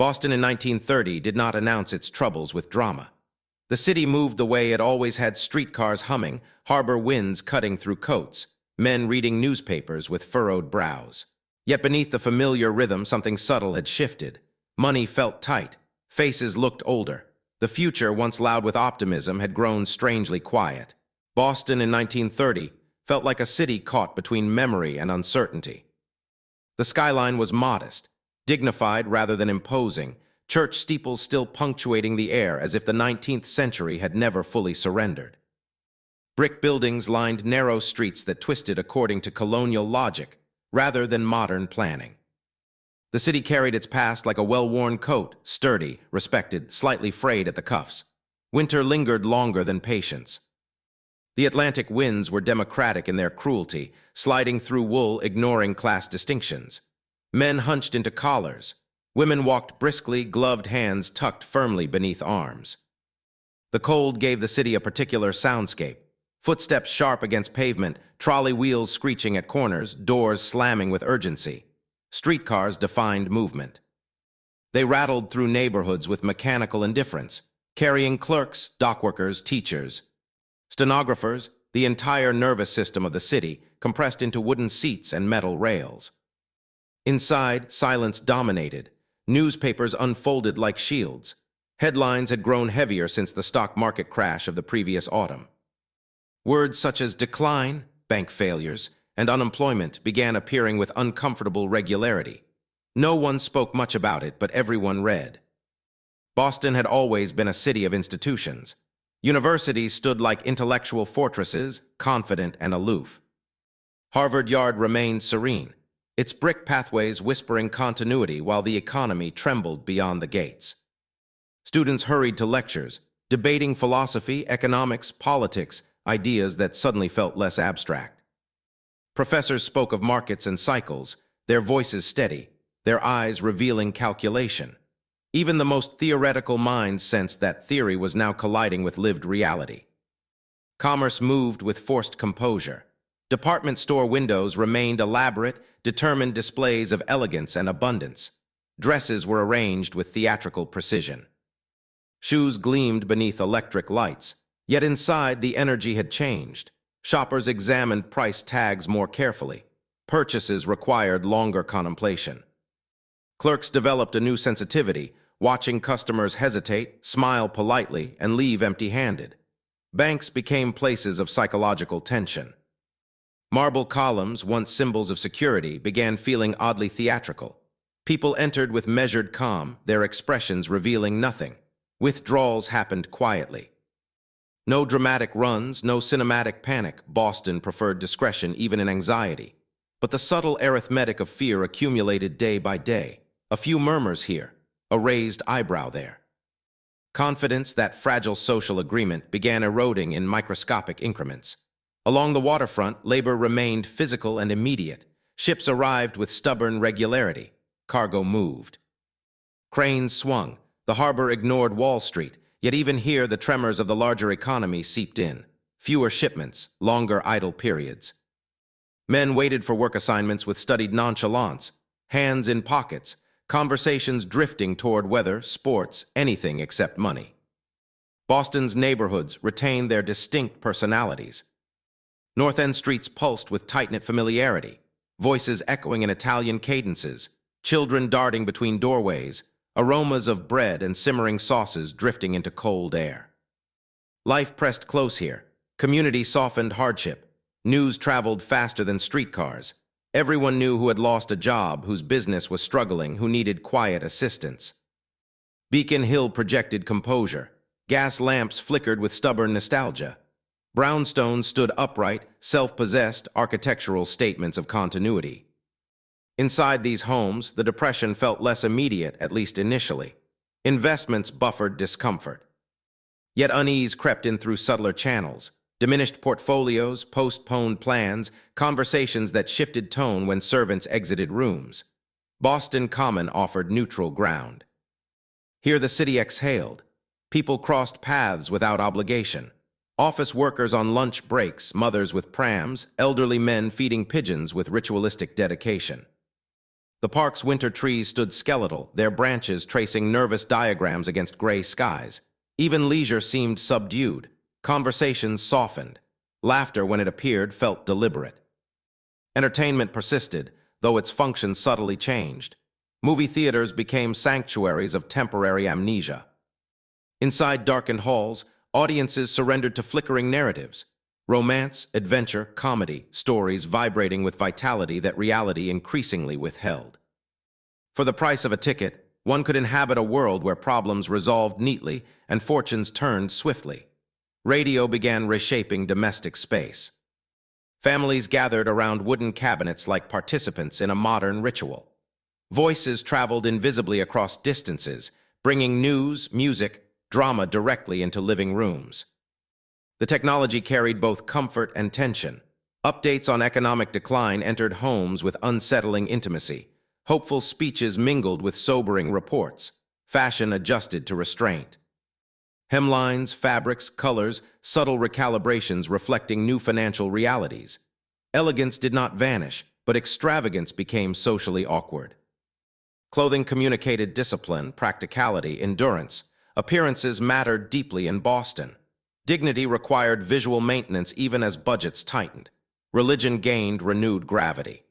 Boston in 1930 did not announce its troubles with drama. The city moved the way it always had: streetcars humming, harbor winds cutting through coats, men reading newspapers with furrowed brows. Yet beneath the familiar rhythm, something subtle had shifted. Money felt tight. Faces looked older. The future, once loud with optimism, had grown strangely quiet. Boston in 1930 felt like a city caught between memory and uncertainty. The skyline was modest, dignified rather than imposing, church steeples still punctuating the air as if the 19th century had never fully surrendered. Brick buildings lined narrow streets that twisted according to colonial logic rather than modern planning. The city carried its past like a well-worn coat, sturdy, respected, slightly frayed at the cuffs. Winter lingered longer than patience. The Atlantic winds were democratic in their cruelty, sliding through wool, ignoring class distinctions. Men hunched into collars. Women walked briskly, gloved hands tucked firmly beneath arms. The cold gave the city a particular soundscape. Footsteps sharp against pavement, trolley wheels screeching at corners, doors slamming with urgency. Streetcars defined movement. They rattled through neighborhoods with mechanical indifference, carrying clerks, dockworkers, teachers, stenographers, the entire nervous system of the city compressed into wooden seats and metal rails. Inside, silence dominated. Newspapers unfolded like shields. Headlines had grown heavier since the stock market crash of the previous autumn. Words such as decline, bank failures, and unemployment began appearing with uncomfortable regularity. No one spoke much about it, but everyone read. Boston had always been a city of institutions. Universities stood like intellectual fortresses, confident and aloof. Harvard Yard remained serene, its brick pathways whispering continuity while the economy trembled beyond the gates. Students hurried to lectures, debating philosophy, economics, politics, ideas that suddenly felt less abstract. Professors spoke of markets and cycles, their voices steady, their eyes revealing calculation. Even the most theoretical minds sensed that theory was now colliding with lived reality. Commerce moved with forced composure. Department store windows remained elaborate, determined displays of elegance and abundance. Dresses were arranged with theatrical precision. Shoes gleamed beneath electric lights, yet inside the energy had changed. Shoppers examined price tags more carefully. Purchases required longer contemplation. Clerks developed a new sensitivity, watching customers hesitate, smile politely, and leave empty-handed. Banks became places of psychological tension. Marble columns, once symbols of security, began feeling oddly theatrical. People entered with measured calm, their expressions revealing nothing. Withdrawals happened quietly. No dramatic runs, no cinematic panic. Boston preferred discretion even in anxiety. But the subtle arithmetic of fear accumulated day by day. A few murmurs here, a raised eyebrow there. Confidence, that fragile social agreement, began eroding in microscopic increments. Along the waterfront, labor remained physical and immediate. Ships arrived with stubborn regularity. Cargo moved. Cranes swung. The harbor ignored Wall Street, yet even here the tremors of the larger economy seeped in. Fewer shipments, longer idle periods. Men waited for work assignments with studied nonchalance, hands in pockets, conversations drifting toward weather, sports, anything except money. Boston's neighborhoods retained their distinct personalities. North End streets pulsed with tight-knit familiarity, voices echoing in Italian cadences, children darting between doorways, aromas of bread and simmering sauces drifting into cold air. Life pressed close here. Community softened hardship. News traveled faster than streetcars. Everyone knew who had lost a job, whose business was struggling, who needed quiet assistance. Beacon Hill projected composure. Gas lamps flickered with stubborn nostalgia. Brownstones stood upright, self-possessed, architectural statements of continuity. Inside these homes, the depression felt less immediate, at least initially. Investments buffered discomfort. Yet unease crept in through subtler channels. Diminished portfolios, postponed plans, conversations that shifted tone when servants exited rooms. Boston Common offered neutral ground. Here the city exhaled. People crossed paths without obligation. Office workers on lunch breaks, mothers with prams, elderly men feeding pigeons with ritualistic dedication. The park's winter trees stood skeletal, their branches tracing nervous diagrams against gray skies. Even leisure seemed subdued. Conversations softened. Laughter, when it appeared, felt deliberate. Entertainment persisted, though its function subtly changed. Movie theaters became sanctuaries of temporary amnesia. Inside darkened halls, audiences surrendered to flickering narratives. Romance, adventure, comedy, stories vibrating with vitality that reality increasingly withheld. For the price of a ticket, one could inhabit a world where problems resolved neatly and fortunes turned swiftly. Radio began reshaping domestic space. Families gathered around wooden cabinets like participants in a modern ritual. Voices traveled invisibly across distances, bringing news, music, drama directly into living rooms. The technology carried both comfort and tension. Updates on economic decline entered homes with unsettling intimacy. Hopeful speeches mingled with sobering reports. Fashion adjusted to restraint. Hemlines, fabrics, colors, subtle recalibrations reflecting new financial realities. Elegance did not vanish, but extravagance became socially awkward. Clothing communicated discipline, practicality, endurance. Appearances mattered deeply in Boston. Dignity required visual maintenance even as budgets tightened. Religion gained renewed gravity.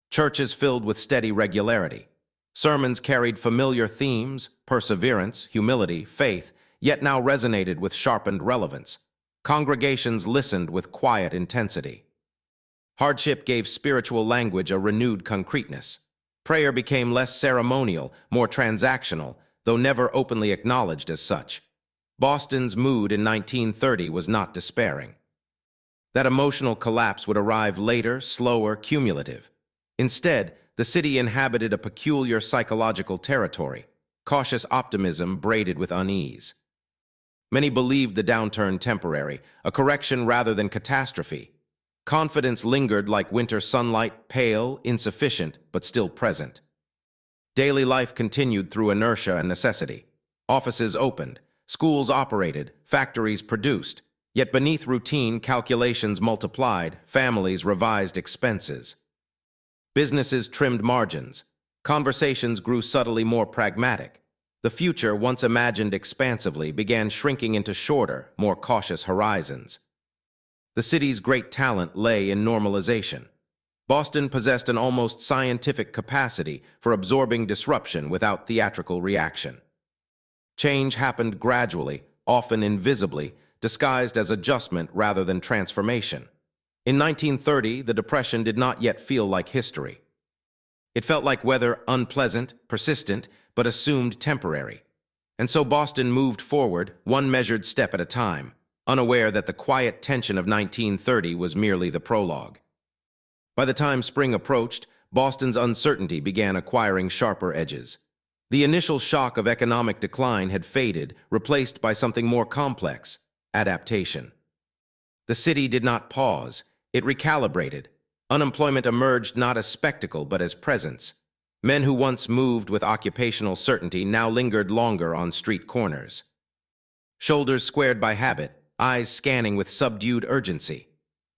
Churches filled with steady regularity. Sermons carried familiar themes, perseverance, humility, faith, yet now resonated with sharpened relevance. Congregations listened with quiet intensity. Hardship gave spiritual language a renewed concreteness. Prayer became less ceremonial, more transactional, though never openly acknowledged as such. Boston's mood in 1930 was not despairing. That emotional collapse would arrive later, slower, cumulative. Instead, the city inhabited a peculiar psychological territory, cautious optimism braided with unease. Many believed the downturn temporary, a correction rather than catastrophe. Confidence lingered like winter sunlight, pale, insufficient, but still present. Daily life continued through inertia and necessity. Offices opened, schools operated, factories produced, yet beneath routine, calculations multiplied, families revised expenses. Businesses trimmed margins. Conversations grew subtly more pragmatic. The future, once imagined expansively, began shrinking into shorter, more cautious horizons. The city's great talent lay in normalization. Boston possessed an almost scientific capacity for absorbing disruption without theatrical reaction. Change happened gradually, often invisibly, disguised as adjustment rather than transformation. In 1930, the Depression did not yet feel like history. It felt like weather unpleasant, persistent, but assumed temporary. And so Boston moved forward, one measured step at a time, unaware that the quiet tension of 1930 was merely the prologue. By the time spring approached, Boston's uncertainty began acquiring sharper edges. The initial shock of economic decline had faded, replaced by something more complex: adaptation. The city did not pause, it recalibrated. Unemployment emerged not as spectacle but as presence. Men who once moved with occupational certainty now lingered longer on street corners. Shoulders squared by habit, eyes scanning with subdued urgency.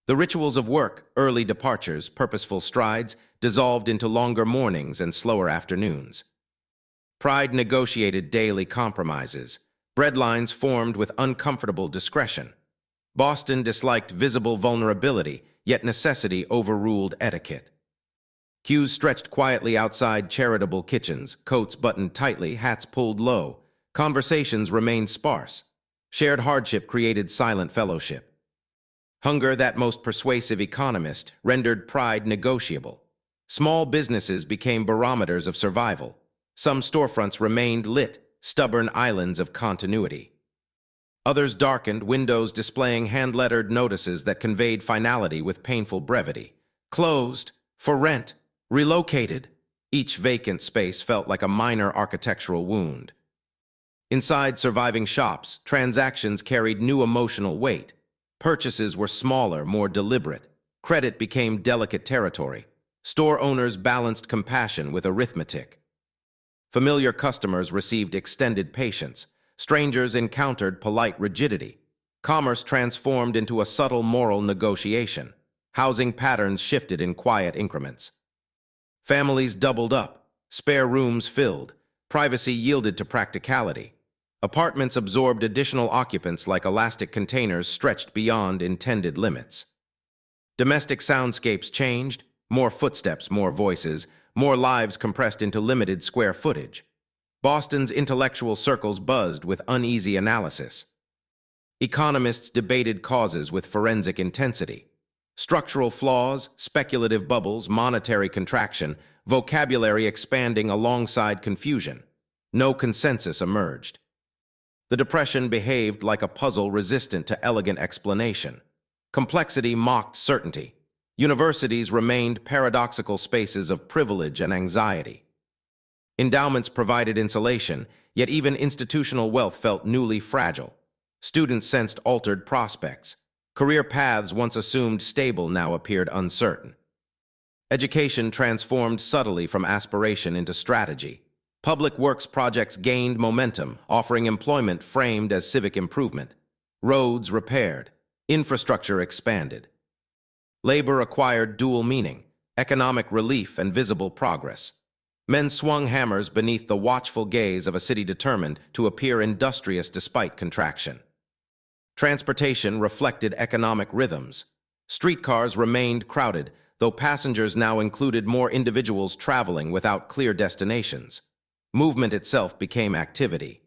The rituals of work, early departures, purposeful strides, dissolved into longer mornings and slower afternoons. Pride negotiated daily compromises. Breadlines formed with uncomfortable discretion. Boston disliked visible vulnerability, yet necessity overruled etiquette. Queues stretched quietly outside charitable kitchens, coats buttoned tightly, hats pulled low. Conversations remained sparse. Shared hardship created silent fellowship. Hunger, that most persuasive economist, rendered pride negotiable. Small businesses became barometers of survival. Some storefronts remained lit, stubborn islands of continuity. Others darkened, windows displaying hand-lettered notices that conveyed finality with painful brevity. Closed, for rent, relocated. Each vacant space felt like a minor architectural wound. Inside surviving shops, transactions carried new emotional weight. Purchases were smaller, more deliberate. Credit became delicate territory. Store owners balanced compassion with arithmetic. Familiar customers received extended patience. Strangers encountered polite rigidity. Commerce transformed into a subtle moral negotiation. Housing patterns shifted in quiet increments. Families doubled up, spare rooms filled, privacy yielded to practicality. Apartments absorbed additional occupants like elastic containers stretched beyond intended limits. Domestic soundscapes changed, more footsteps, more voices, more lives compressed into limited square footage. Boston's intellectual circles buzzed with uneasy analysis. Economists debated causes with forensic intensity. Structural flaws, speculative bubbles, monetary contraction, vocabulary expanding alongside confusion. No consensus emerged. The Depression behaved like a puzzle resistant to elegant explanation. Complexity mocked certainty. Universities remained paradoxical spaces of privilege and anxiety. Endowments provided insulation, yet even institutional wealth felt newly fragile. Students sensed altered prospects. Career paths once assumed stable now appeared uncertain. Education transformed subtly from aspiration into strategy. Public works projects gained momentum, offering employment framed as civic improvement. Roads repaired. Infrastructure expanded. Labor acquired dual meaning, economic relief and visible progress. Men swung hammers beneath the watchful gaze of a city determined to appear industrious despite contraction. Transportation reflected economic rhythms. Streetcars remained crowded, though passengers now included more individuals traveling without clear destinations. Movement itself became activity.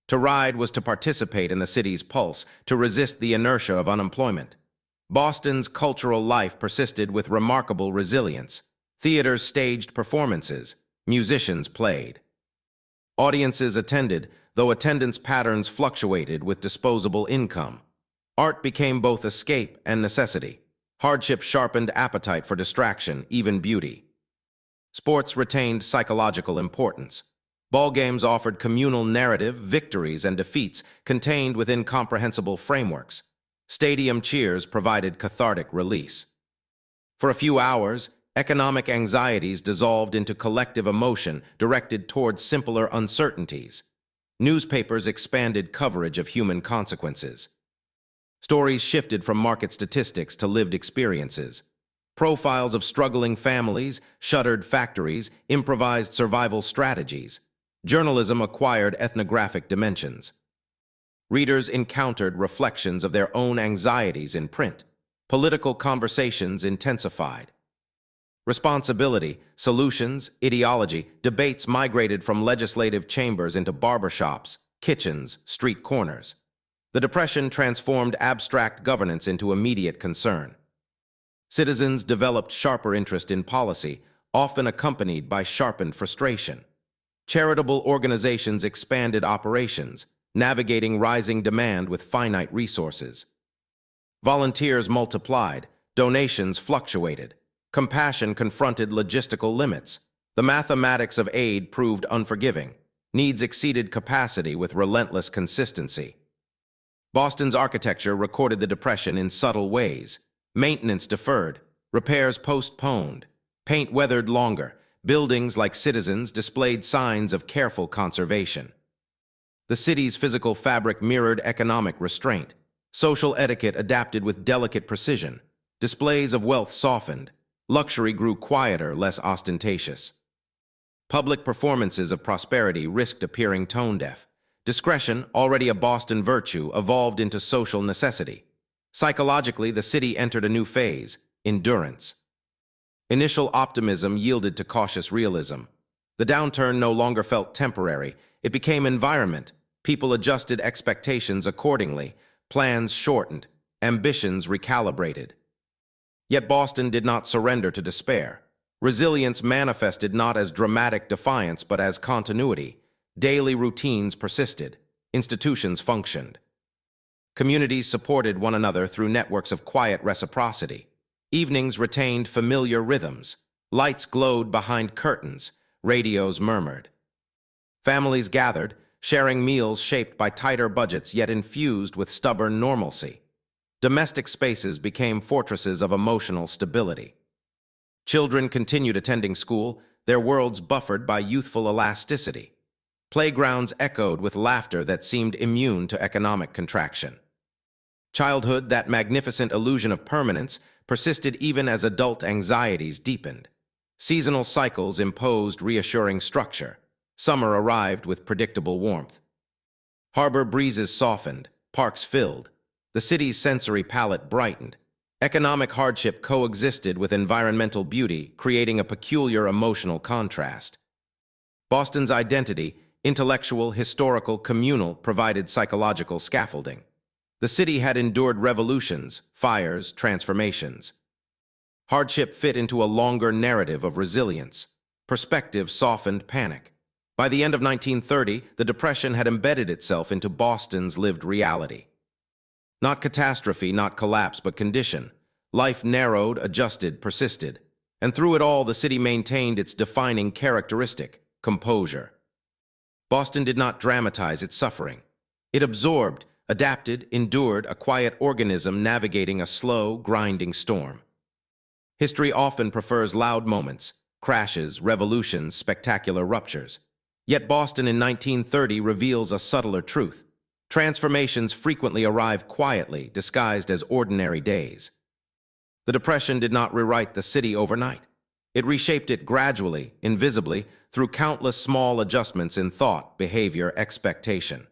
To ride was to participate in the city's pulse, to resist the inertia of unemployment. Boston's cultural life persisted with remarkable resilience. Theaters staged performances. Musicians played. Audiences attended, though attendance patterns fluctuated with disposable income. Art became both escape and necessity. Hardship sharpened appetite for distraction, even beauty. Sports retained psychological importance. Ball games offered communal narrative, victories and defeats contained within comprehensible frameworks. Stadium cheers provided cathartic release. For a few hours, economic anxieties dissolved into collective emotion directed towards simpler uncertainties. Newspapers expanded coverage of human consequences. Stories shifted from market statistics to lived experiences. Profiles of struggling families, shuttered factories, improvised survival strategies. Journalism acquired ethnographic dimensions. Readers encountered reflections of their own anxieties in print. Political conversations intensified. Responsibility, solutions, ideology, debates migrated from legislative chambers into barbershops, kitchens, street corners. The Depression transformed abstract governance into immediate concern. Citizens developed sharper interest in policy, often accompanied by sharpened frustration. Charitable organizations expanded operations, navigating rising demand with finite resources. Volunteers multiplied, donations fluctuated. Compassion confronted logistical limits. The mathematics of aid proved unforgiving. Needs exceeded capacity with relentless consistency. Boston's architecture recorded the Depression in subtle ways. Maintenance deferred, repairs postponed, paint weathered longer. Buildings, like citizens, displayed signs of careful conservation. The city's physical fabric mirrored economic restraint. Social etiquette adapted with delicate precision. Displays of wealth softened. Luxury grew quieter, less ostentatious. Public performances of prosperity risked appearing tone-deaf. Discretion, already a Boston virtue, evolved into social necessity. Psychologically, the city entered a new phase, endurance. Initial optimism yielded to cautious realism. The downturn no longer felt temporary. It became environment. People adjusted expectations accordingly. Plans shortened. Ambitions recalibrated. Yet Boston did not surrender to despair. Resilience manifested not as dramatic defiance but as continuity. Daily routines persisted. Institutions functioned. Communities supported one another through networks of quiet reciprocity. Evenings retained familiar rhythms. Lights glowed behind curtains. Radios murmured. Families gathered, sharing meals shaped by tighter budgets yet infused with stubborn normalcy. Domestic spaces became fortresses of emotional stability. Children continued attending school, their worlds buffered by youthful elasticity. Playgrounds echoed with laughter that seemed immune to economic contraction. Childhood, that magnificent illusion of permanence, persisted even as adult anxieties deepened. Seasonal cycles imposed reassuring structure. Summer arrived with predictable warmth. Harbor breezes softened, parks filled. The city's sensory palette brightened. Economic hardship coexisted with environmental beauty, creating a peculiar emotional contrast. Boston's identity, intellectual, historical, communal, provided psychological scaffolding. The city had endured revolutions, fires, transformations. Hardship fit into a longer narrative of resilience. Perspective softened panic. By the end of 1930, the Depression had embedded itself into Boston's lived reality. Not catastrophe, not collapse, but condition. Life narrowed, adjusted, persisted. And through it all, the city maintained its defining characteristic, composure. Boston did not dramatize its suffering. It absorbed, adapted, endured, a quiet organism navigating a slow, grinding storm. History often prefers loud moments, crashes, revolutions, spectacular ruptures. Yet Boston in 1930 reveals a subtler truth. Transformations frequently arrive quietly, disguised as ordinary days. The Depression did not rewrite the city overnight. It reshaped it gradually, invisibly, through countless small adjustments in thought, behavior, expectation.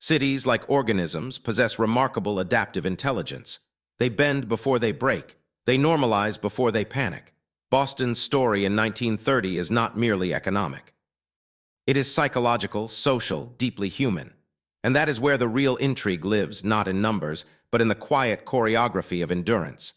Cities, like organisms, possess remarkable adaptive intelligence. They bend before they break. They normalize before they panic. Boston's story in 1930 is not merely economic. It is psychological, social, deeply human. And that is where the real intrigue lives, not in numbers, but in the quiet choreography of endurance.